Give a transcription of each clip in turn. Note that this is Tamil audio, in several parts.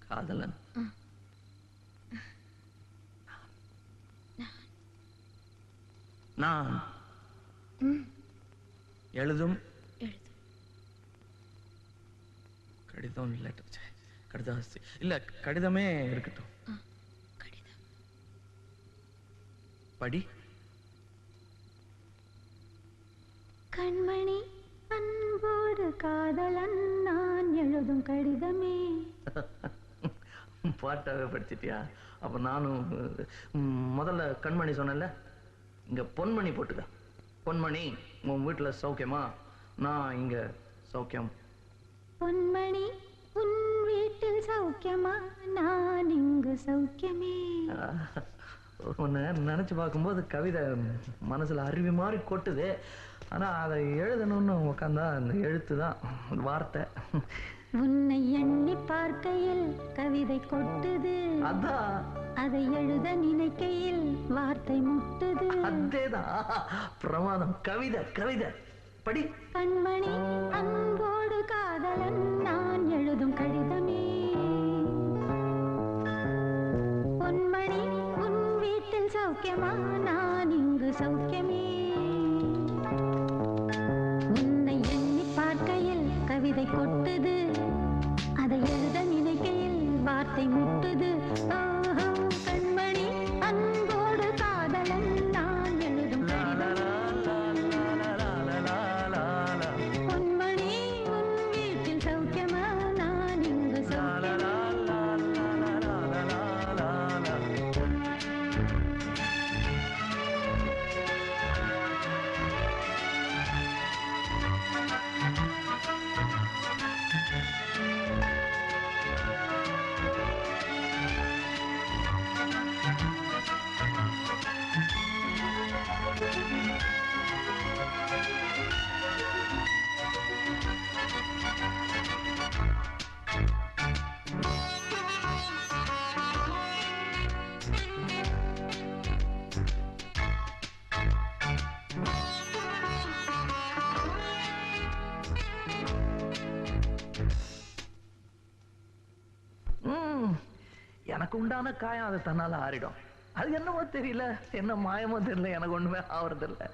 காதலன். நான் எழுதும் கடிதம் லெட்டர் கடிதாசி இல்ல கடிதமே இருக்கட்டும். படி. கண்மணி அன்போடு காதலன் நான் எழுதும் கடிதமே. பாட்டாவே படிச்சிட்டியா? அப்ப நானும் முதல்ல கண்மணி சொன்னல, இங்க பொன்மணி போட்டுக்க. பொன்மணி, உன் வீட்டுல சௌக்கியமா? நான் இங்க சௌக்கியம். பொன்மணி, உன் வீட்டில் சௌக்கியமா? நான் இங்கு சௌக்கியமே. உன்னை நினைச்சு பார்க்கும்போது கவிதை மனசுல அருவி மாதிரி கொட்டுது. ஆனா அதை எழுதணும்னு உட்காந்தா அந்த எழுத்து தான் வார்த்தை. உன்னை எண்ணி பார்க்கையில் கவிதை கொட்டுது, அதான் அதை எழுத நினைக்கையில் வார்த்தை முட்டுது. அதேதான் பிரமாதம். கவிதை கவிதை படி. கண்மணி அன்போடு காதலன் நான் எழுதும் கடிதமே. பொன்மணி, உன் வீட்டில் சௌக்கியமா? நான் இங்கு சௌக்கியமே. உன்னை எண்ணி பார்க்கையில் கவிதை கொட்டுது, அதை எழுத நினைக்கையில் வார்த்தை முட்டுது. ஓஹோ, கண்மணி அன்போடு காதலன் நான் எழுதும் பொன்மணி, உன் வீட்டில் சௌக்கியமா? நான் இங்கு சௌக்கியமா. எனக்கு உண்டான காயம் அது தன்னால ஆறிடும். அது என்னமோ தெரியல, என்ன மாயமோ தெரியல, எனக்கு ஒண்ணுமே ஆவறதில்ல.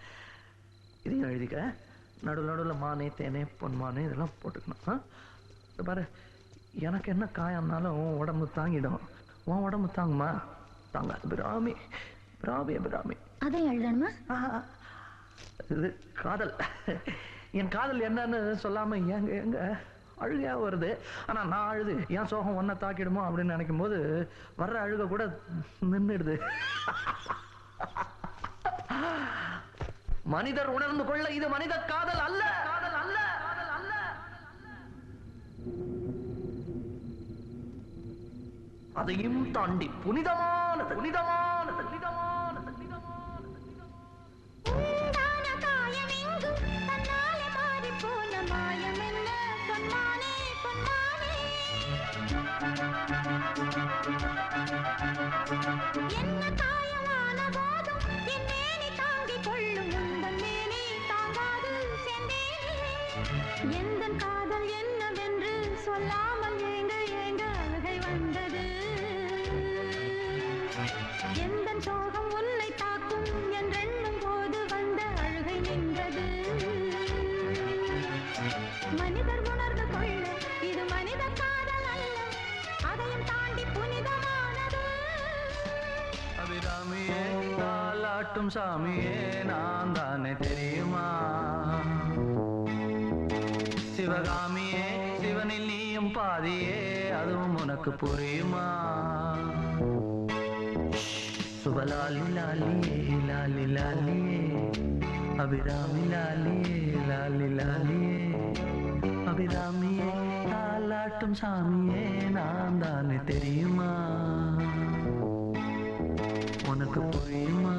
இதையும் எழுதிக்க. நடுவில் நடுவில் மானே தேனே பொன்மானே இதெல்லாம் போட்டுக்கணும். பாரு, எனக்கு என்ன காயம்னாலும் உன் உடம்பு தாங்கிடும். உன் உடம்பு தாங்குமா? தாங்காது. பிராமி பிராமி பிராமி. அதை எழுதணுமா? இது காதல். என் காதல் என்னன்னு சொல்லாம எங்க எங்க அழுகையா வருது. ஆனா நான் அழுது என் சோகம் ஒன்ன தாக்கிடுமோ அப்படின்னு நினைக்கும் போது வர்ற அழுக கூட நின்றுடுது. மனிதர் உணர்ந்து கொள்ள இது மனித காதல் அல்ல, காதல் அல்ல, காதல் அல்ல. அதையும் தாண்டி புனிதமானது, புனிதமானது, புனிதமானது, புனிதமானது. உண்டான காயம் எங்கும் தன்னாலே மாறி போன மாயம் என்ன? பொன்மானே, பொன்மானே. என்ன காயமான போதும் என் மேனி தாங்கிக் கொள்ளும், உந்தன் மேனி தாங்காது சென்றேனே. எந்தன் காதல் என்னவென்று சொல்லாமல் ஏங்க ஏங்க அழுகை வந்தது. எந்தன் சோகம் உன்னை தாக்கும் என்றெண்ணும் போது வந்த அழுகை நின்றது. மனிதர் உணர்ந்து கொள்ள இது மனித காதல் அல்ல, அதையும் தாண்டி புனிதமானது. அபிராமியே, தாலாட்டும் சாமியே, நான் தானே தெரியுமா? சிவகாமியே, சிவனில் நீயும் பாதியே, அதுவும் உனக்கு புரியுமா? சுபலாலி லாலியே, லாலி லாலியே, அபிராமி லாலியே, லாலி லாலியே. அபிராமியே, தாலாட்டும் சாமியே, நான் தானே தெரியுமா? உனக்கு புரியுமா?